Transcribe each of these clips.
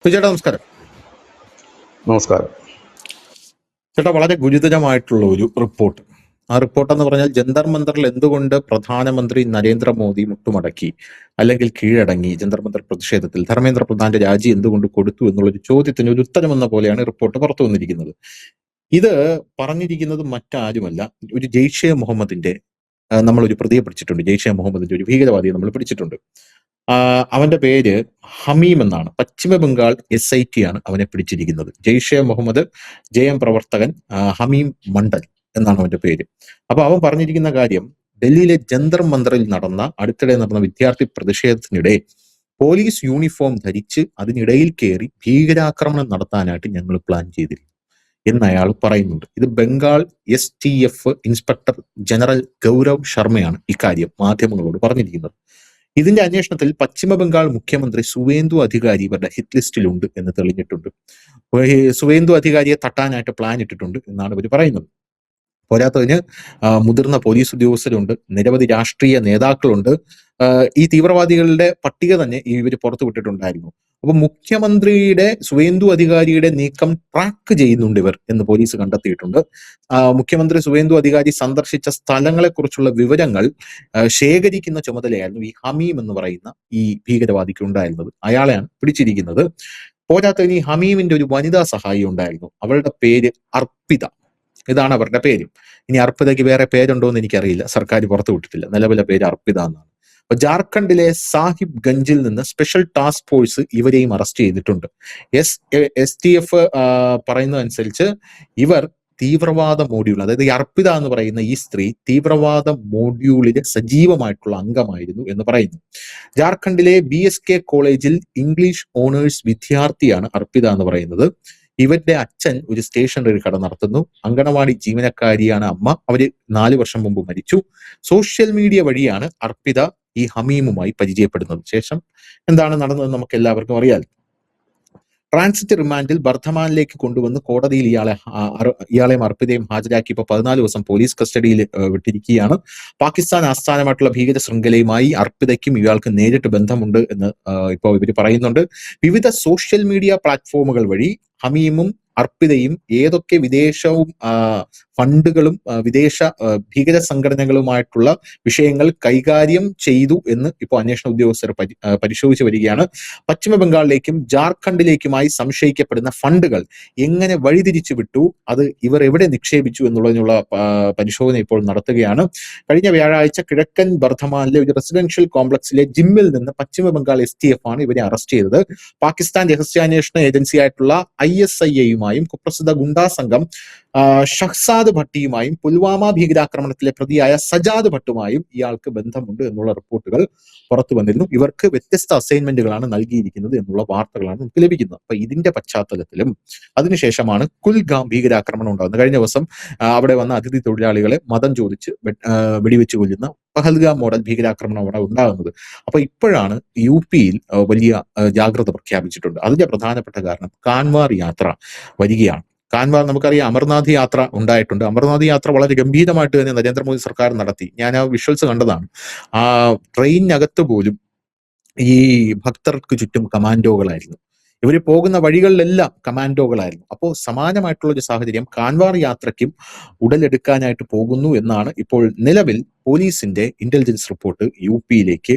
ചേട്ടാ നമസ്കാരം. നമസ്കാരം. ചേട്ടാ, വളരെ ഗുരുതരമായിട്ടുള്ള ഒരു റിപ്പോർട്ട്. ആ റിപ്പോർട്ട് എന്ന് പറഞ്ഞാൽ ജന്തർ മന്ദറിൽ എന്തുകൊണ്ട് പ്രധാനമന്ത്രി നരേന്ദ്രമോദി മുട്ടുമടക്കി അല്ലെങ്കിൽ കീഴടങ്ങി ജന്തർ മന്ദർ പ്രതിഷേധത്തിൽ ധർമ്മേന്ദ്ര പ്രധാന്റെ രാജി എന്തുകൊണ്ട് കൊടുത്തു എന്നുള്ളൊരു ചോദ്യത്തിന് ഒരു ഉത്തരമെന്ന പോലെയാണ് റിപ്പോർട്ട് പുറത്തു വന്നിരിക്കുന്നത്. ഇത് പറഞ്ഞിരിക്കുന്നത് മറ്റാരുമല്ല, ഒരു ജെയ്ഷെ മുഹമ്മദിന്റെ നമ്മളൊരു പ്രതിയെ പിടിച്ചിട്ടുണ്ട്. ജെയ്ഷെ മുഹമ്മദിന്റെ ഒരു ഭീകരവാദിയെ നമ്മൾ പിടിച്ചിട്ടുണ്ട്. അവന്റെ പേര് ഹമീം എന്നാണ്. പശ്ചിമ ബംഗാൾ SIT ആണ് അവനെ പിടിച്ചിരിക്കുന്നത്. ജെയ്ഷെ മുഹമ്മദ് JM പ്രവർത്തകൻ ഹമീം മണ്ഡൽ എന്നാണ് അവന്റെ പേര്. അപ്പൊ അവൻ പറഞ്ഞിരിക്കുന്ന കാര്യം, ഡൽഹിയിലെ ജന്തർ മന്ദറിൽ അടുത്തിടെ നടന്ന വിദ്യാർത്ഥി പ്രതിഷേധത്തിനിടെ പോലീസ് യൂണിഫോം ധരിച്ച് അതിനിടയിൽ കയറി ഭീകരാക്രമണം നടത്താനായിട്ട് ഞങ്ങൾ പ്ലാൻ ചെയ്തിരുന്നു എന്ന് അയാൾ പറയുന്നുണ്ട്. ഇത് Bengal STF inspector general Gaurav ശർമ്മയാണ് ഇക്കാര്യം മാധ്യമങ്ങളോട് പറഞ്ഞിരിക്കുന്നത്. ഇതിന്റെ അന്വേഷണത്തിൽ പശ്ചിമ ബംഗാൾ മുഖ്യമന്ത്രി സുവേന്ദു അധികാരി ഇവരുടെ ഹിറ്റ് ലിസ്റ്റിലുണ്ട് എന്ന് തെളിഞ്ഞിട്ടുണ്ട്. സുവേന്ദു അധികാരിയെ തട്ടാനായിട്ട് പ്ലാൻ ഇട്ടിട്ടുണ്ട് എന്നാണ് ഇവർ പറയുന്നത്. പോരാത്തതിന് മുതിർന്ന പോലീസ് ഉദ്യോഗസ്ഥരുണ്ട്, നിരവധി രാഷ്ട്രീയ നേതാക്കളുണ്ട്. ഈ തീവ്രവാദികളുടെ പട്ടിക തന്നെ ഇവർ പുറത്തുവിട്ടിട്ടുണ്ടായിരുന്നു. അപ്പൊ മുഖ്യമന്ത്രിയുടെ സുവേന്ദു അധികാരിയുടെ നീക്കം ട്രാക്ക് ചെയ്യുന്നുണ്ട് ഇവർ എന്ന് പോലീസ് കണ്ടെത്തിയിട്ടുണ്ട്. മുഖ്യമന്ത്രി സുവേന്ദു അധികാരി സന്ദർശിച്ച സ്ഥലങ്ങളെ കുറിച്ചുള്ള വിവരങ്ങൾ ശേഖരിക്കുന്ന ചുമതലയായിരുന്നു ഈ ഹമീം എന്ന് പറയുന്ന ഈ ഭീകരവാദിക്ക് ഉണ്ടായിരുന്നത്. അയാളെയാണ് പിടിച്ചിരിക്കുന്നത്. പോരാത്തതിന് ഈ ഹമീമിന്റെ ഒരു വനിതാ സഹായി ഉണ്ടായിരുന്നു. അവളുടെ പേര് അർപ്പിത. ഇതാണ് അവരുടെ പേര്. ഇനി അർപ്പിതയ്ക്ക് വേറെ പേരുണ്ടോ എന്ന് എനിക്കറിയില്ല, സർക്കാർ പുറത്തു വിട്ടിട്ടില്ല. നിലവിലെ പേര് അർപ്പിത എന്നാണ്. അപ്പൊ ജാർഖണ്ഡിലെ സാഹിബ് ഗഞ്ചിൽ നിന്ന് സ്പെഷ്യൽ ടാസ്ക് ഫോഴ്സ് ഇവരെയും അറസ്റ്റ് ചെയ്തിട്ടുണ്ട്. STF പറയുന്നതനുസരിച്ച് ഇവർ തീവ്രവാദ മോഡ്യൂൾ, അതായത് ഈ അർപ്പിത എന്ന് പറയുന്ന ഈ സ്ത്രീ തീവ്രവാദ മോഡ്യൂളിലെ സജീവമായിട്ടുള്ള അംഗമായിരുന്നു എന്ന് പറയുന്നു. ജാർഖണ്ഡിലെ BSK കോളേജിൽ ഇംഗ്ലീഷ് ഓണേഴ്സ് വിദ്യാർത്ഥിയാണ് അർപ്പിത എന്ന് പറയുന്നത്. ഇവരുടെ അച്ഛൻ ഒരു സ്റ്റേഷനറി കട നടത്തുന്നു. അങ്കണവാടി ജീവനക്കാരിയാണ് അമ്മ. അവര് 4 വർഷം മുമ്പ് മരിച്ചു. സോഷ്യൽ മീഡിയ വഴിയാണ് അർപ്പിത ഈ ഹമീമുമായി പരിചയപ്പെടുന്നത്. ശേഷം എന്താണ് നടന്നത് നമുക്ക് എല്ലാവർക്കും അറിയാം. ട്രാൻസിറ്റ് റിമാൻഡിൽ ബർധമാനിലേക്ക് കൊണ്ടുവന്ന് കോടതിയിൽ ഇയാളെയും അർപ്പിതയും ഹാജരാക്കി ഇപ്പോൾ 14 ദിവസം പോലീസ് കസ്റ്റഡിയിൽ വിട്ടിരിക്കുകയാണ്. പാകിസ്ഥാൻ ആസ്ഥാനമായിട്ടുള്ള ഭീകര ശൃംഖലയുമായി അർപ്പിതയ്ക്കും ഇയാൾക്ക് നേരിട്ട് ബന്ധമുണ്ട് എന്ന് ഇപ്പോൾ ഇവർ പറയുന്നുണ്ട്. വിവിധ സോഷ്യൽ മീഡിയ പ്ലാറ്റ്ഫോമുകൾ വഴി ഹമീമും അർപ്പിതയും ഏതൊക്കെ വിദേശവും ഫണ്ടുകളും വിദേശ ഭീകര സംഘടനകളുമായിട്ടുള്ള വിഷയങ്ങൾ കൈകാര്യം ചെയ്തു എന്ന് ഇപ്പോൾ അന്വേഷണ ഉദ്യോഗസ്ഥർ പരിശോധിച്ചു വരികയാണ്. പശ്ചിമ ബംഗാളിലേക്കും ജാർഖണ്ഡിലേക്കുമായി സംശയിക്കപ്പെടുന്ന ഫണ്ടുകൾ എങ്ങനെ വഴിതിരിച്ചു വിട്ടു, അത് ഇവർ എവിടെ നിക്ഷേപിച്ചു എന്നുള്ളതിനുള്ള പരിശോധന ഇപ്പോൾ നടത്തുകയാണ്. കഴിഞ്ഞ വ്യാഴാഴ്ച കിഴക്കൻ ബർധമാനിലെ ഒരു റെസിഡൻഷ്യൽ കോംപ്ലക്സിലെ ജിമ്മിൽ നിന്ന് പശ്ചിമ ബംഗാൾ STF ആണ് ഇവരെ അറസ്റ്റ് ചെയ്തത്. പാകിസ്ഥാൻ രഹസ്യാന്വേഷണ ഏജൻസിയായിട്ടുള്ള ISIയുമായും കുപ്രസിദ്ധ ഗുണ്ടാ സംഘം ഷഹ്സാദ് ഭട്ടിയുമായും പുൽവാമ ഭീകരാക്രമണത്തിലെ പ്രതിയായ സജാദ് ഭട്ടുമായും ഇയാൾക്ക് ബന്ധമുണ്ട് എന്നുള്ള റിപ്പോർട്ടുകൾ പുറത്തു വന്നിരുന്നു. ഇവർക്ക് വ്യത്യസ്ത അസൈൻമെന്റുകളാണ് നൽകിയിരിക്കുന്നത് എന്നുള്ള വാർത്തകളാണ് നമുക്ക് ലഭിക്കുന്നത്. അപ്പൊ ഇതിന്റെ പശ്ചാത്തലത്തിലും അതിനുശേഷമാണ് കുൽഗാം ഭീകരാക്രമണം ഉണ്ടാകുന്നത്. കഴിഞ്ഞ ദിവസം അവിടെ വന്ന അതിഥി തൊഴിലാളികളെ മതം ചോദിച്ച് വെടിവെച്ച് കൊല്ലുന്ന പഹൽഗാം മോഡൽ ഭീകരാക്രമണം അവിടെ ഉണ്ടാകുന്നത്. അപ്പൊ ഇപ്പോഴാണ് UP യിൽ വലിയ ജാഗ്രത പ്രഖ്യാപിച്ചിട്ടുണ്ട്. അതിന്റെ പ്രധാനപ്പെട്ട കാരണം കാൻവാർ യാത്ര വരികയാണ്. കാൻവാർ നമുക്കറിയാം, അമർനാഥ് യാത്ര ഉണ്ടായിട്ടുണ്ട്. അമർനാഥ് യാത്ര വളരെ ഗംഭീരമായിട്ട് തന്നെ നരേന്ദ്രമോദി സർക്കാർ നടത്തി. ഞാൻ ആ വിഷ്വൽസ് കണ്ടതാണ്. ആ ട്രെയിനകത്ത് പോലും ഈ ഭക്തർക്ക് ചുറ്റും കമാൻഡോകളായിരുന്നു. ഇവർ പോകുന്ന വഴികളിലെല്ലാം കമാൻഡോകളായിരുന്നു. അപ്പോൾ സമാനമായിട്ടുള്ള ഒരു സാഹചര്യം കാൻവാർ യാത്രയ്ക്കും ഉടലെടുക്കാനായിട്ട് പോകുന്നു എന്നാണ് ഇപ്പോൾ നിലവിൽ പോലീസിന്റെ ഇന്റലിജൻസ് റിപ്പോർട്ട് UP യിലേക്ക്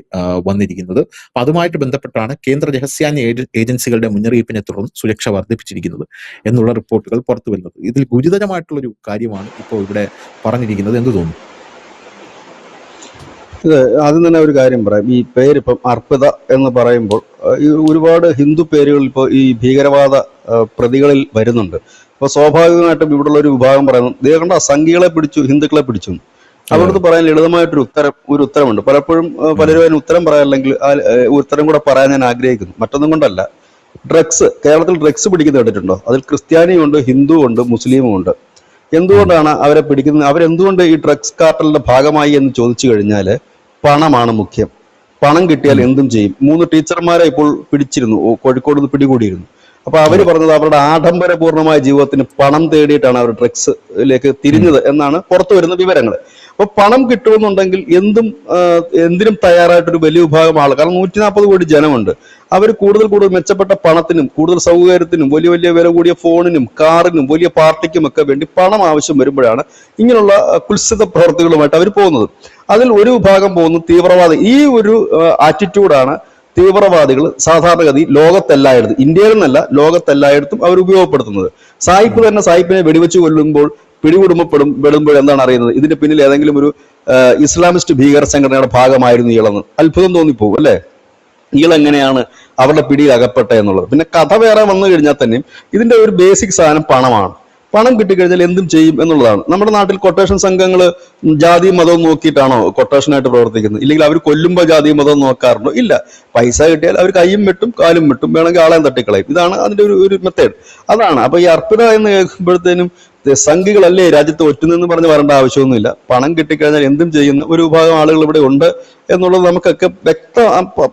വന്നിരിക്കുന്നത്. അപ്പൊ അതുമായിട്ട് ബന്ധപ്പെട്ടാണ് കേന്ദ്ര രഹസ്യാന്വേഷണ ഏജൻസികളുടെ മുന്നറിയിപ്പിനെ തുടർന്ന് സുരക്ഷ വർദ്ധിപ്പിച്ചിരിക്കുന്നത് എന്നുള്ള റിപ്പോർട്ടുകൾ പുറത്തു വരുന്നത്. ഇതിൽ ഗുരുതരമായിട്ടുള്ളൊരു കാര്യമാണ് ഇപ്പോൾ ഇവിടെ പറഞ്ഞിരിക്കുന്നത്. എന്ത് തോന്നുന്നു? ഇത് ആദ്യം തന്നെ ഒരു കാര്യം പറയാം. ഈ പേര് ഇപ്പം അർപ്പിത എന്ന് പറയുമ്പോൾ ഈ ഒരുപാട് ഹിന്ദു പേരുകൾ ഇപ്പോൾ ഈ ഭീകരവാദ പ്രതികളിൽ വരുന്നുണ്ട്. അപ്പോൾ സ്വാഭാവികമായിട്ടും ഇവിടെയുള്ള ഒരു വിഭാഗം പറയുന്നത് ഇതേ കണ്ട സംഘികളെ പിടിച്ചു, ഹിന്ദുക്കളെ പിടിച്ചു. അവിടുത്തെ പറയാൻ ലളിതമായിട്ടൊരു ഉത്തരമുണ്ട്. പലപ്പോഴും പലരും അതിന് ഉത്തരം പറയാനില്ലെങ്കിൽ ആ ഉത്തരം കൂടെ പറയാൻ ഞാൻ ആഗ്രഹിക്കുന്നു. മറ്റൊന്നും കൊണ്ടല്ല, ഡ്രഗ്സ്, കേരളത്തിൽ ഡ്രഗ്സ് പിടിക്കുന്നത് കേട്ടിട്ടുണ്ടോ? അതിൽ ക്രിസ്ത്യാനിയും ഉണ്ട്, ഹിന്ദുവും ഉണ്ട്, മുസ്ലിമും ഉണ്ട്. എന്തുകൊണ്ടാണ് അവരെ പിടിക്കുന്നത്? അവരെന്തുകൊണ്ട് ഈ ഡ്രഗ്സ് കാർട്ടലിന്റെ ഭാഗമായി എന്ന് ചോദിച്ചു കഴിഞ്ഞാൽ പണമാണ് മുഖ്യം. പണം കിട്ടിയാൽ എന്തും ചെയ്യും. 3 ടീച്ചർമാരെ ഇപ്പോൾ പിടിച്ചിരുന്നു, കോഴിക്കോട് നിന്ന് പിടികൂടിയിരുന്നു. അപ്പൊ അവര് പറഞ്ഞത് അവരുടെ ആഡംബരപൂർണമായ ജീവിതത്തിന് പണം തേടിയിട്ടാണ് അവർ ഡ്രഗ്സിലേക്ക് തിരിഞ്ഞത് എന്നാണ് പുറത്തു വരുന്ന വിവരങ്ങൾ. അപ്പൊ പണം കിട്ടുമെന്നുണ്ടെങ്കിൽ എന്തിനും തയ്യാറായിട്ടൊരു വലിയ വിഭാഗം ആൾ, കാരണം 140 കോടി ജനമുണ്ട്. അവർ കൂടുതൽ മെച്ചപ്പെട്ട പണത്തിനും കൂടുതൽ സൗകര്യത്തിനും വലിയ വലിയ വില കൂടിയ ഫോണിനും കാറിനും വലിയ പാർട്ടിക്കും ഒക്കെ വേണ്ടി പണം ആവശ്യം വരുമ്പോഴാണ് ഇങ്ങനെയുള്ള കുൽസിത പ്രവർത്തികളുമായിട്ട് അവർ പോകുന്നത്. അതിൽ ഒരു വിഭാഗം പോകുന്നു തീവ്രവാദി. ഈ ഒരു ആറ്റിറ്റ്യൂഡാണ് തീവ്രവാദികൾ സാധാരണഗതി ലോകത്തെല്ലായിടത്തും, ഇന്ത്യയിൽ നിന്നല്ല ലോകത്തെല്ലായിടത്തും അവർ ഉപയോഗപ്പെടുത്തുന്നത്. സായിപ്പിനെ വെടിവെച്ച് കൊല്ലുമ്പോൾ പെടുമ്പോൾ എന്താണ് അറിയുന്നത്, ഇതിന്റെ പിന്നിൽ ഏതെങ്കിലും ഒരു ഇസ്ലാമിസ്റ്റ് ഭീകര സംഘടനയുടെ ഭാഗമായിരുന്നു ഇയാളെന്ന് അത്ഭുതം തോന്നിപ്പോകും അല്ലെ. ഇയാളെങ്ങനെയാണ് അവരുടെ പിടിയിൽ അകപ്പെട്ടത് എന്നുള്ളത്. പിന്നെ കഥ വേറെ വന്നു കഴിഞ്ഞാൽ തന്നെയും ഇതിന്റെ ഒരു ബേസിക് സാധനം പണമാണ്. പണം കിട്ടിക്കഴിഞ്ഞാൽ എന്തും ചെയ്യും എന്നുള്ളതാണ്. നമ്മുടെ നാട്ടിൽ കൊട്ടേഷൻ സംഘങ്ങൾ ജാതിയും മതവും നോക്കിയിട്ടാണോ കൊട്ടേഷനായിട്ട് പ്രവർത്തിക്കുന്നത്? ഇല്ലെങ്കിൽ അവർ കൊല്ലുമ്പോൾ ജാതിയും മതവും നോക്കാറുണ്ടോ? ഇല്ല. പൈസ കിട്ടിയാൽ അവർ കൈയും വെട്ടും കാലും വെട്ടും, വേണമെങ്കിൽ ആളെയും തട്ടിക്കളയും. ഇതാണ് അതിന്റെ ഒരു മെത്തേഡ്. അതാണ്. അപ്പൊ ഈ അർപ്പിത എന്ന് കേൾക്കുമ്പോഴത്തേനും സംഘികളല്ലേ രാജ്യത്ത് ഒറ്റുന്നെന്ന് പറഞ്ഞ് വരേണ്ട ആവശ്യമൊന്നുമില്ല. പണം കിട്ടിക്കഴിഞ്ഞാൽ എന്തും ചെയ്യുന്ന ഒരു വിഭാഗം ആളുകൾ ഇവിടെ ഉണ്ട് എന്നുള്ളത് നമുക്കൊക്കെ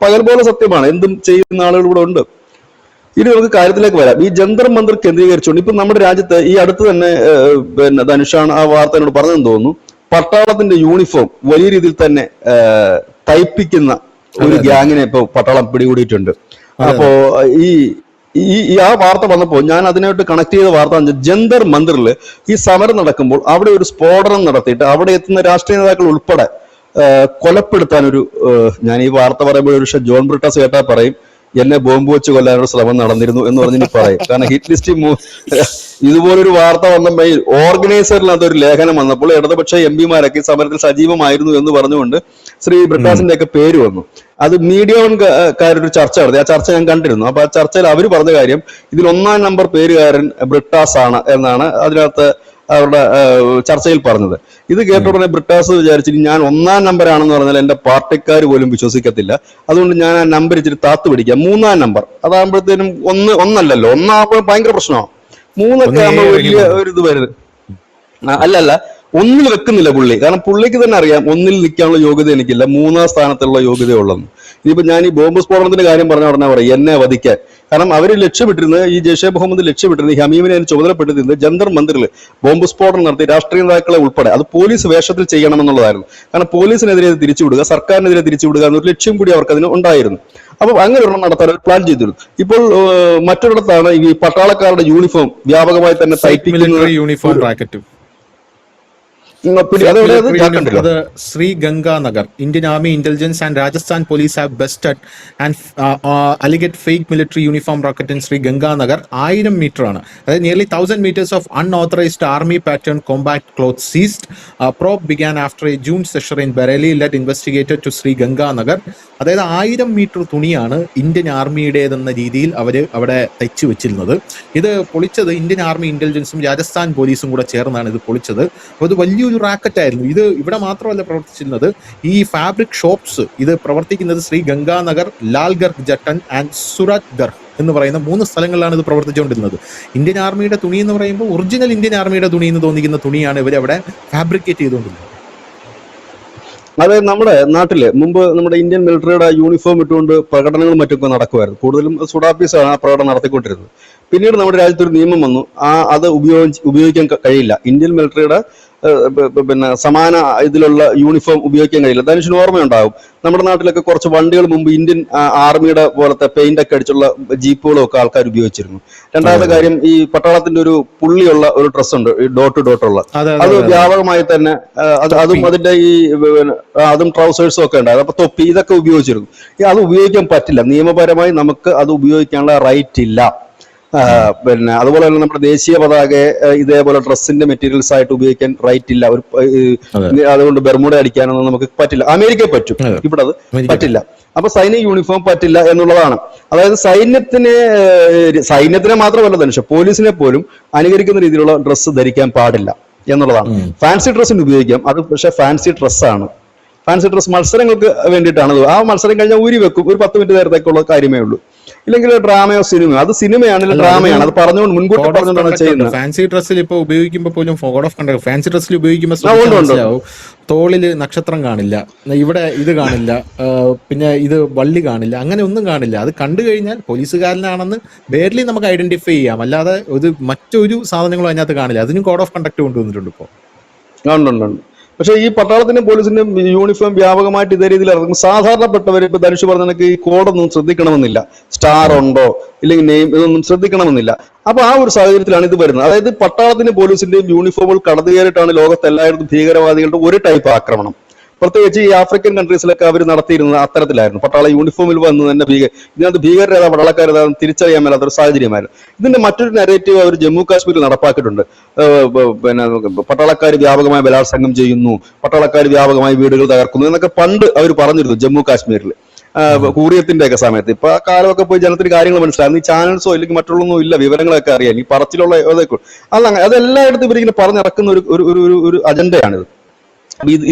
പകൽ പോലെ സത്യമാണ്. എന്തും ചെയ്യുന്ന ആളുകൾ ഇവിടെ ഉണ്ട്. ഇനി നമുക്ക് കാര്യത്തിലേക്ക് വരാം. ഈ ജന്തർ മന്ദിർ കേന്ദ്രീകരിച്ചുകൊണ്ട് ഇപ്പൊ നമ്മുടെ രാജ്യത്ത് ഈ അടുത്ത് തന്നെ പിന്നെ ധനുഷാണ് ആ വാർത്ത എന്നോട് പറഞ്ഞെന്ന് തോന്നുന്നു, പട്ടാളത്തിന്റെ യൂണിഫോം വലിയ രീതിയിൽ തന്നെ തയ്പ്പിക്കുന്ന ഒരു ഗ്യാങ്ങിനെ ഇപ്പൊ പട്ടാളം പിടികൂടിയിട്ടുണ്ട്. അപ്പോ ഈ ആ വാർത്ത വന്നപ്പോൾ ഞാൻ അതിനായിട്ട് കണക്ട് ചെയ്ത വാർത്ത, ജന്തർ മന്ദിറിൽ ഈ സമരം നടക്കുമ്പോൾ അവിടെ ഒരു സ്ഫോടനം നടത്തിയിട്ട് അവിടെ എത്തുന്ന രാഷ്ട്രീയ നേതാക്കൾ ഉൾപ്പെടെ കൊലപ്പെടുത്താൻ ഞാൻ ഈ വാർത്ത പറയുമ്പോൾ ഒരു ജോൺ ബ്രിട്ടാസ് കേട്ടാൽ പറയും എന്നെ ബോംബ് വെച്ച് കൊല്ലാനൊരു ശ്രമം നടന്നിരുന്നു എന്ന് പറഞ്ഞ് പറയും. കാരണം ഹിറ്റ് ലിസ്റ്റ് ഇതുപോലൊരു വാർത്ത വന്നപ്പോൾ ഓർഗനൈസറിനകത്ത് ഒരു ലേഖനം വന്നപ്പോൾ ഇടതുപക്ഷ എംപിമാരൊക്കെ സമരത്തിൽ സജീവമായിരുന്നു എന്ന് പറഞ്ഞുകൊണ്ട് ശ്രീ ബ്രിട്ടാസിന്റെ ഒക്കെ പേര് വന്നു. അത് മീഡിയ വൺകാരൊരു ചർച്ച നടത്തി. ആ ചർച്ച ഞാൻ കണ്ടിരുന്നു. അപ്പൊ ആ ചർച്ചയിൽ അവർ പറഞ്ഞ കാര്യം, ഇതിൽ 1-ാം നമ്പർ പേരുകാരൻ ബ്രിട്ടാസ് ആണ് എന്നാണ് അതിനകത്ത് അവരുടെ ചർച്ചയിൽ പറഞ്ഞത്. ഇത് കേട്ട ഉടനെ ബ്രിട്ടാസ് വിചാരിച്ചിട്ട് ഞാൻ 1-ാം നമ്പറാണെന്ന് പറഞ്ഞാൽ എന്റെ പാർട്ടിക്കാർ പോലും വിശ്വസിക്കത്തില്ല, അതുകൊണ്ട് ഞാൻ ആ നമ്പർ ഇച്ചിരി താത്ത് പിടിക്കാം, 3-ാം നമ്പർ അതാകുമ്പോഴത്തേനും ഒന്നല്ലല്ലോ, 1 ഭയങ്കര പ്രശ്നമാണ്, 3 ആകുമ്പോൾ വലിയ ഒരു ഇത് വരുന്നത്. അല്ലല്ല, 1 വെക്കുന്നില്ല പുള്ളി. കാരണം പുള്ളിക്ക് തന്നെ അറിയാം 1 നിൽക്കാനുള്ള യോഗ്യത എനിക്കില്ല, 3-ാം സ്ഥാനത്തുള്ള യോഗ്യത ഉള്ളതെന്ന്. ഇനിയിപ്പോ ഞാൻ ഈ ബോംബ് സ്ഫോടനത്തിന്റെ കാര്യം പറഞ്ഞ ഉടനെ പറയും എന്നെ വധിക്കാൻ. കാരണം അവർ ലക്ഷ്യമിട്ടിരുന്നത്, ഈ ജയ്ഷെ മുഹമ്മദ് ലക്ഷ്യമിട്ടിരുന്നത്, ഈ ഹമീമിനെ ചുമതലപ്പെട്ടിരുന്നത് ജന്തർ മന്ദിറിൽ ബോംബ് സ്ഫോടനം നടത്തി രാഷ്ട്രീയ നേതാക്കളെ ഉൾപ്പെടെ അത് പോലീസ് വേഷത്തിൽ ചെയ്യണമെന്നുള്ളതായിരുന്നു. കാരണം പോലീസിനെതിരെ തിരിച്ചുവിടുക, സർക്കാരിനെതിരെ തിരിച്ചുവിടുക എന്നൊരു ലക്ഷ്യം കൂടി അവർക്ക് അതിന് ഉണ്ടായിരുന്നു. അപ്പൊ അങ്ങനെ ഒരെണ്ണം നടത്താൻ പ്ലാൻ ചെയ്തിരുന്നു. ഇപ്പോൾ മറ്റൊരിടത്താണ് ഈ പട്ടാളക്കാരുടെ യൂണിഫോം വ്യാപകമായി തന്നെ uniform Sri Ganga Nagar. Indian Army Intelligence and Rajasthan Police have busted and alleged fake military uniform rocket in Sri Ganga Nagar. 1000 meter ആണ്, അതായത് nearly 1000 meters of unauthorized army pattern combat clothes seized. Probe began after a June session in Bareilly led investigator to Sri Ganga Nagar. അതായത് 1000 metre തുണിയാണ് Indian ആർമിയുടേതെന്ന രീതിയിൽ അവര് അവിടെ തയ്ച്ചു വെച്ചിരുന്നത്. ഇത് പൊളിച്ചത് ഇന്ത്യൻ ആർമി ഇന്റലിജൻസും രാജസ്ഥാൻ പോലീസും കൂടെ ചേർന്നാണ് ഇത് പൊളിച്ചത്. അപ്പോൾ ഇത് വലിയൊരു റാക്കറ്റ് ആയിരുന്നു. ഇത് ഇവിടെ മാത്രമല്ല പ്രവർത്തിച്ചിരുന്നത്, ഈ ഫാബ്രിക് ഷോപ്സ് ഇത് പ്രവർത്തിക്കുന്നത് ശ്രീ ഗംഗാനഗർ, ലാൽഗർഹ് ജട്ടൻ ആൻഡ് സുരത്ഗർഹ് എന്ന് പറയുന്ന 3 സ്ഥലങ്ങളിലാണ് ഇത് പ്രവർത്തിച്ചുകൊണ്ടിരുന്നത്. ഇന്ത്യൻ ആർമിയുടെ തുണി എന്ന് പറയുമ്പോൾ ഒറിജിനൽ ഇന്ത്യൻ ആർമിയുടെ തുണി എന്ന് തോന്നിക്കുന്ന തുണിയാണ് ഇവരവിടെ ഫാബ്രിക്കേറ്റ് ചെയ്തുകൊണ്ടിരുന്നത്. അത് നമ്മുടെ നാട്ടില് മുമ്പ് നമ്മുടെ ഇന്ത്യൻ മിലിറ്ററിയുടെ യൂണിഫോം ഇട്ടുകൊണ്ട് പ്രകടനങ്ങളും മറ്റൊക്കെ നടക്കുമായിരുന്നു. കൂടുതലും സുഡാപ്പീസാണ് ആ പ്രകടനം നടത്തിക്കൊണ്ടിരുന്നത്. പിന്നീട് നമ്മുടെ രാജ്യത്തൊരു നിയമം വന്നു, അത് ഉപയോഗിക്കാൻ കഴിയില്ല. ഇന്ത്യൻ മിലിറ്ററിയുടെ പിന്നെ സമാന ഇതിലുള്ള യൂണിഫോം ഉപയോഗിക്കാൻ കഴിയില്ല. ധനുഷിന് ഓർമ്മയുണ്ടാകും, നമ്മുടെ നാട്ടിലൊക്കെ കുറച്ച് വണ്ടികൾ മുമ്പ് ഇന്ത്യൻ ആർമിയുടെ പോലത്തെ പെയിന്റ് ഒക്കെ അടിച്ചുള്ള ജീപ്പുകളും ഒക്കെ ആൾക്കാർ ഉപയോഗിച്ചിരുന്നു. രണ്ടാമത്തെ കാര്യം, ഈ പട്ടാളത്തിന്റെ ഒരു പുള്ളിയുള്ള ഒരു ഡ്രസ് ഉണ്ട്, ഈ ഡോട്ട് ഉള്ള, അത് വ്യാപകമായി തന്നെ അതും അതിന്റെ അതും ട്രൗസേഴ്സും ഒക്കെ ഉണ്ടായത്. അപ്പൊ തൊപ്പി ഇതൊക്കെ ഉപയോഗിച്ചിരുന്നു. അത് ഉപയോഗിക്കാൻ പറ്റില്ല, നിയമപരമായി നമുക്ക് അത് ഉപയോഗിക്കാനുള്ള റൈറ്റ് ഇല്ല. പിന്നെ അതുപോലെ തന്നെ നമ്മുടെ ദേശീയ പതാകയെ ഇതേപോലെ ഡ്രസ്സിന്റെ മെറ്റീരിയൽസ് ആയിട്ട് ഉപയോഗിക്കാൻ റൈറ്റ് ഇല്ല. അതുകൊണ്ട് ബെർമുഡ അടിക്കാനൊന്നും നമുക്ക് പറ്റില്ല. അമേരിക്കയിൽ പറ്റും, ഇവിടെ അത് പറ്റില്ല. അപ്പൊ സൈനിക യൂണിഫോം പറ്റില്ല എന്നുള്ളതാണ്. അതായത് സൈന്യത്തിനെ മാത്രമല്ല ധനുഷ, പോലീസിനെ പോലും അനുകരിക്കുന്ന രീതിയിലുള്ള ഡ്രസ്സ് ധരിക്കാൻ പാടില്ല എന്നുള്ളതാണ്. ഫാൻസി ഡ്രസ്സിന് ഉപയോഗിക്കാം, അത് പക്ഷെ ഫാൻസി ഡ്രസ്സാണ്. ഫാൻസി ഡ്രസ് മത്സരങ്ങൾക്ക് വേണ്ടിയിട്ടാണ്. ആ മത്സരം കഴിഞ്ഞാൽ ഊരി വെക്കും, ഒരു 10 മിനിറ്റ് നേരത്തേക്കുള്ള കാര്യമേ ഉള്ളൂ. ഇല്ലെങ്കിൽ ഡ്രാമയോ സിനിമയോ, അത് സിനിമയാണെങ്കിൽ ഡ്രാമയാണ്, അത് പറഞ്ഞുകൊണ്ട് മുൻകൂട്ടി പറഞ്ഞുകൊണ്ടാണ് ചെയ്യുന്നത്. ഫാൻസി ഡ്രസ്സിൽ ഇപ്പൊ ഉപയോഗിക്കുമ്പോൾ പോലും കോഡ് ഓഫ് കണ്ടക്ട്, ഫാൻസി ഡ്രസ്സിൽ ഉപയോഗിക്കുമ്പോൾ തോളില് നക്ഷത്രം കാണില്ല, ഇവിടെ ഇത് കാണില്ല, പിന്നെ ഇത് വള്ളി കാണില്ല, അങ്ങനെ ഒന്നും കാണില്ല. അത് കണ്ടു കഴിഞ്ഞാൽ പോലീസുകാരനാണെന്ന് ബേർലി നമുക്ക് ഐഡന്റിഫൈ ചെയ്യാം, അല്ലാതെ ഇത് മറ്റൊരു സാധനങ്ങളും അതിനകത്ത് കാണില്ല. അതിനും കോഡ് ഓഫ് കണ്ടക്ട് കൊണ്ടുവന്നിട്ടുണ്ട് ഇപ്പോൾ. ഉണ്ട്. പക്ഷേ ഈ പട്ടാളത്തിന്റെയും പോലീസിന്റെയും യൂണിഫോം വ്യാപകമായിട്ട് ഇതേ രീതിയിൽ ഇറങ്ങും. സാധാരണപ്പെട്ടവർ ഇപ്പൊ ധനുഷ് പറഞ്ഞ കണക്ക് ഈ കോഡൊന്നും ശ്രദ്ധിക്കണമെന്നില്ല, സ്റ്റാർ ഉണ്ടോ ഇല്ലെങ്കിൽ നെയിം ഇതൊന്നും ശ്രദ്ധിക്കണമെന്നില്ല. അപ്പൊ ആ ഒരു സാഹചര്യത്തിലാണ് ഇത് വരുന്നത്. അതായത് പട്ടാളത്തിന്റെയും പോലീസിന്റെയും യൂണിഫോമുകൾ കടന്നു കയറിയിട്ടാണ് ലോകത്ത് എല്ലായിടത്തും ഭീകരവാദികളുടെ ഒരു ടൈപ്പ് ആക്രമണം. പ്രത്യേകിച്ച് ഈ ആഫ്രിക്കൻ കൺട്രീസിലൊക്കെ അവർ നടത്തിയിരുന്നത് അത്തരത്തിലായിരുന്നു. പട്ടാള യൂണിഫോമിൽ വന്ന് തന്നെ ഇതിനകത്ത് ഭീകരത പട്ടാളക്കാരേതാ തിരിച്ചറിയാൻ മേലാത്തൊരു സാഹചര്യമായിരുന്നു. ഇതിന്റെ മറ്റൊരു നെറേറ്റീവ് അവർ ജമ്മു കാശ്മീരിൽ നടപ്പാക്കിയിട്ടുണ്ട്. പിന്നെ പട്ടാളക്കാർ വ്യാപകമായി ബലാത്സംഗം ചെയ്യുന്നു, പട്ടാളക്കാർ വ്യാപകമായി വീടുകൾ തകർക്കുന്നു എന്നൊക്കെ പണ്ട് അവർ പറഞ്ഞിരുന്നു ജമ്മു കാശ്മീരിൽ ഹൂറിയത്തിന്റെ ഒക്കെ സമയത്ത്. ഇപ്പൊ ആ കാലമൊക്കെ പോയി ജനത്തിന് കാര്യങ്ങൾ മനസ്സിലാകുന്നു. ഈ ചാനൽസോ അല്ലെങ്കിൽ മറ്റുള്ളൊന്നും ഇല്ല വിവരങ്ങളൊക്കെ അറിയാൻ, ഈ പറച്ചിലുള്ള അതെല്ലായിടത്തും ഇവരിങ്ങനെ പറഞ്ഞിറക്കുന്ന ഒരു അജണ്ടയാണിത്.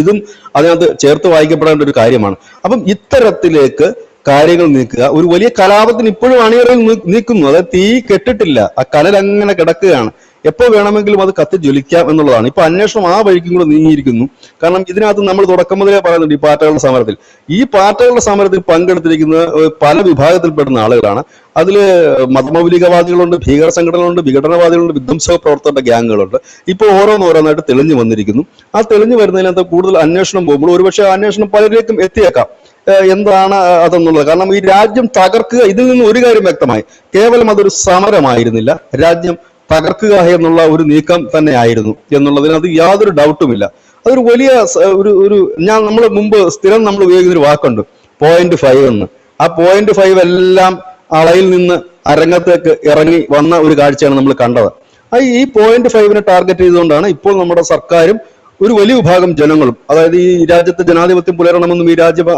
ഇതും അതിനകത്ത് ചേർത്ത് വായിക്കപ്പെടേണ്ട ഒരു കാര്യമാണ്. അപ്പം ഇത്തരത്തിലേക്ക് കാര്യങ്ങൾ നീക്കുക, ഒരു വലിയ കലാപത്തിന് ഇപ്പോഴും അണിയറയിൽ നീക്കുന്നു. അതായത് തീ കെട്ടിട്ടില്ല, ആ കനൽ അങ്ങനെ കിടക്കുകയാണ്. എപ്പോൾ വേണമെങ്കിലും അത് കത്തി ജ്വലിക്കാം എന്നുള്ളതാണ്. ഇപ്പൊ അന്വേഷണം ആ വഴിക്കും കൂടെ നീങ്ങിയിരിക്കുന്നു. കാരണം ഇതിനകത്ത് നമ്മൾ തുടക്കം മുതലേ പറയുന്നുണ്ട് ഈ പാർട്ടികളുടെ സമരത്തിൽ. ഈ പാർട്ടികളുടെ സമരത്തിൽ പങ്കെടുത്തിരിക്കുന്ന പല വിഭാഗത്തിൽപ്പെടുന്ന ആളുകളാണ്. അതില് മതമൗലികവാദികളുണ്ട്, ഭീകര സംഘടനകളുണ്ട്, വിഘടനവാദികളുണ്ട്, വിധ്വംസക പ്രവർത്തകരുടെ ഗ്യാങ്ങുകളുണ്ട്. ഇപ്പോൾ ഓരോന്നോരോന്നായിട്ട് തെളിഞ്ഞു വന്നിരിക്കുന്നു. ആ തെളിഞ്ഞു വരുന്നതിനകത്ത് കൂടുതൽ അന്വേഷണം പോകുമ്പോൾ ഒരുപക്ഷെ അന്വേഷണം പലരിലേക്കും എത്തിയേക്കാം എന്താണ് അതെന്നുള്ളത്. കാരണം ഈ രാജ്യം തകർക്കുക, ഇതിൽ നിന്ന് ഒരു കാര്യം വ്യക്തമായി, കേവലം അതൊരു സമരമായിരുന്നില്ല, രാജ്യം തകർക്കുക എന്നുള്ള ഒരു നീക്കം തന്നെ ആയിരുന്നു എന്നുള്ളതിനകത്ത് യാതൊരു ഡൗട്ടുമില്ല. അതൊരു വലിയ നമ്മൾ മുമ്പ് സ്ഥിരം നമ്മൾ ഉപയോഗിക്കുന്ന ഒരു വാക്കുണ്ട്, 0.5 എന്ന്. ആ 0.5 എല്ലാം അളയിൽ നിന്ന് അരങ്ങത്തേക്ക് ഇറങ്ങി വന്ന ഒരു കാഴ്ചയാണ് നമ്മൾ കണ്ടത്. ഈ 0.5 ടാർഗറ്റ് ചെയ്തുകൊണ്ടാണ് ഇപ്പോൾ നമ്മുടെ സർക്കാരും ഒരു വലിയ വിഭാഗം ജനങ്ങളും, അതായത് ഈ രാജ്യത്ത് ജനാധിപത്യം പുലരണമെന്നും ഈ രാജ്യം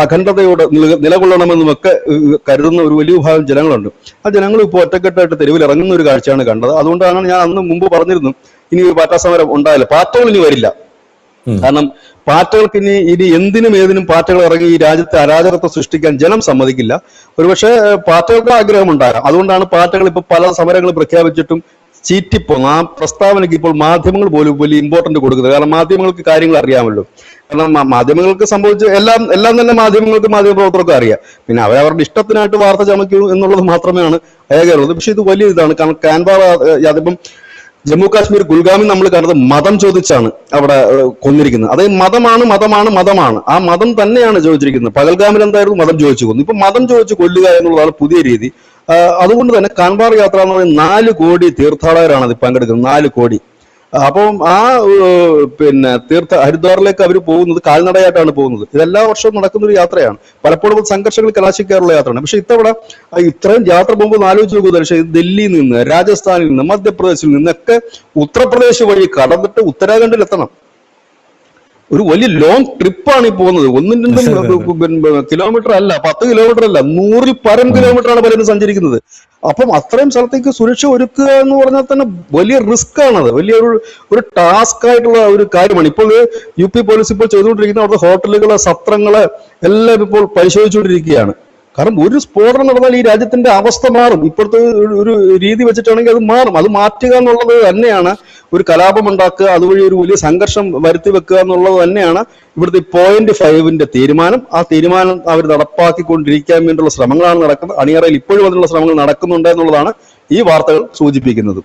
അഖണ്ഡതയോട് നിലകൊള്ളണമെന്നും ഒക്കെ കരുതുന്ന ഒരു വലിയ വിഭാഗം ജനങ്ങളുണ്ട്. ആ ജനങ്ങൾ ഇപ്പോൾ ഒറ്റക്കെട്ടായിട്ട് തെരുവിൽ ഇറങ്ങുന്ന ഒരു കാഴ്ചയാണ് കണ്ടത്. അതുകൊണ്ടാണ് ഞാൻ അന്ന് മുമ്പ് പറഞ്ഞിരുന്നു, ഇനി പാർട്ടാ സമരം ഉണ്ടായില്ല, പാർട്ടികൾ ഇനി വരില്ല. കാരണം പാർട്ടികൾക്ക് ഇനി എന്തിനും ഏതിനും പാർട്ടികൾ ഇറങ്ങി ഈ രാജ്യത്തെ അരാജകത്വം സൃഷ്ടിക്കാൻ ജനം സമ്മതിക്കില്ല. ഒരുപക്ഷെ പാർട്ടികൾക്ക് ആഗ്രഹം ഉണ്ടാകാം. അതുകൊണ്ടാണ് പാർട്ടികൾ ഇപ്പൊ പല സമരങ്ങൾ പ്രഖ്യാപിച്ചിട്ടും ചീറ്റിപ്പോകുന്നു. ആ പ്രസ്താവനയ്ക്ക് ഇപ്പോൾ മാധ്യമങ്ങൾ പോലും വലിയ ഇമ്പോർട്ടന്റ് കൊടുക്കുന്നത്. കാരണം മാധ്യമങ്ങൾക്ക് കാര്യങ്ങൾ അറിയാമല്ലോ. കാരണം മാധ്യമങ്ങൾക്ക് സംഭവിച്ച എല്ലാം തന്നെ മാധ്യമങ്ങൾക്ക് മാധ്യമപ്രവർത്തകർക്ക് അറിയാം. പിന്നെ അവരവരുടെ ഇഷ്ടത്തിനായിട്ട് വാർത്ത ചമയ്ക്കൂ എന്നുള്ളത് മാത്രമാണ് ഏകയുള്ളത്. പക്ഷെ ഇത് വലിയ ഇതാണ്. കാരണം അതിപ്പം ജമ്മു കാശ്മീർ കുൽഗാമിൽ നമ്മൾ കണ്ടത് മതം ചോദിച്ചാണ് അവിടെ കൊന്നിരിക്കുന്നത്. അതായത് മതമാണ്. ആ മതം തന്നെയാണ് ചോദിച്ചിരിക്കുന്നത്. പകൽഗാമിൽ എന്തായിരുന്നു, മതം ചോദിച്ചു കൊന്നു. ഇപ്പൊ മതം ചോദിച്ചു കൊല്ലുക എന്നുള്ളതാണ് പുതിയ രീതി. അതുകൊണ്ട് തന്നെ കാൻബാർ യാത്ര എന്ന് പറയുന്നത് 4 കോടി തീർത്ഥാടകരാണ് അത് പങ്കെടുക്കുന്നത്. 4 കോടി. അപ്പം ആ ഹരിദ്വാറിലേക്ക് അവർ പോകുന്നത് കാൽനടയായിട്ടാണ് പോകുന്നത്. ഇതെല്ലാ വർഷവും നടക്കുന്ന ഒരു യാത്രയാണ്. പലപ്പോഴും സംഘർഷങ്ങൾ കലാശിക്കാറുള്ള യാത്രയാണ്. പക്ഷെ ഇത്തവണ ഇത്രയും യാത്ര പോകുമ്പോൾ ആലോചിച്ച് നോക്കുക. പക്ഷേ ഡൽഹിയിൽ നിന്ന്, രാജസ്ഥാനിൽ നിന്ന്, മധ്യപ്രദേശിൽ നിന്നൊക്കെ ഉത്തർപ്രദേശ് വഴി കടന്നിട്ട് ഉത്തരാഖണ്ഡിൽ എത്തണം. ഒരു വലിയ ലോങ് ട്രിപ്പാണ് ഈ പോകുന്നത്. 1-2 കിലോമീറ്റർ അല്ല, 10 കിലോമീറ്റർ അല്ല, 100-ൽ പരം കിലോമീറ്ററാണ് പലരും സഞ്ചരിക്കുന്നത്. അപ്പം അത്രയും സ്ഥലത്തേക്ക് സുരക്ഷ ഒരുക്കുക എന്ന് പറഞ്ഞാൽ തന്നെ വലിയ റിസ്ക് ആണത്, വലിയ ഒരു ടാസ്ക് ആയിട്ടുള്ള ഒരു കാര്യമാണ്. ഇപ്പോൾ UP പോലീസ് ഇപ്പോൾ ചെയ്തുകൊണ്ടിരിക്കുന്ന അവിടുത്തെ ഹോട്ടലുകള്, സത്രങ്ങള് എല്ലാം ഇപ്പോൾ പരിശോധിച്ചുകൊണ്ടിരിക്കുകയാണ്. കാരണം ഒരു സ്ഫോടനം നടന്നാൽ ഈ രാജ്യത്തിന്റെ അവസ്ഥ മാറും. ഇപ്പോഴത്തെ ഒരു രീതി വെച്ചിട്ടാണെങ്കിൽ അത് മാറും. അത് മാറ്റുക എന്നുള്ളത് തന്നെയാണ് ഒരു കലാപം ഉണ്ടാക്കുക, അതുവഴി ഒരു വലിയ സംഘർഷം വരുത്തി വെക്കുക എന്നുള്ളത് തന്നെയാണ് ഇവിടുത്തെ 0.5 തീരുമാനം. ആ തീരുമാനം അവർ നടപ്പാക്കിക്കൊണ്ടിരിക്കാൻ വേണ്ടിയുള്ള ശ്രമങ്ങളാണ് നടക്കുന്നത്. അണിയറയിൽ ഇപ്പോഴും അതിനുള്ള ശ്രമങ്ങൾ നടക്കുന്നുണ്ട് എന്നുള്ളതാണ് ഈ വാർത്തകൾ സൂചിപ്പിക്കുന്നത്.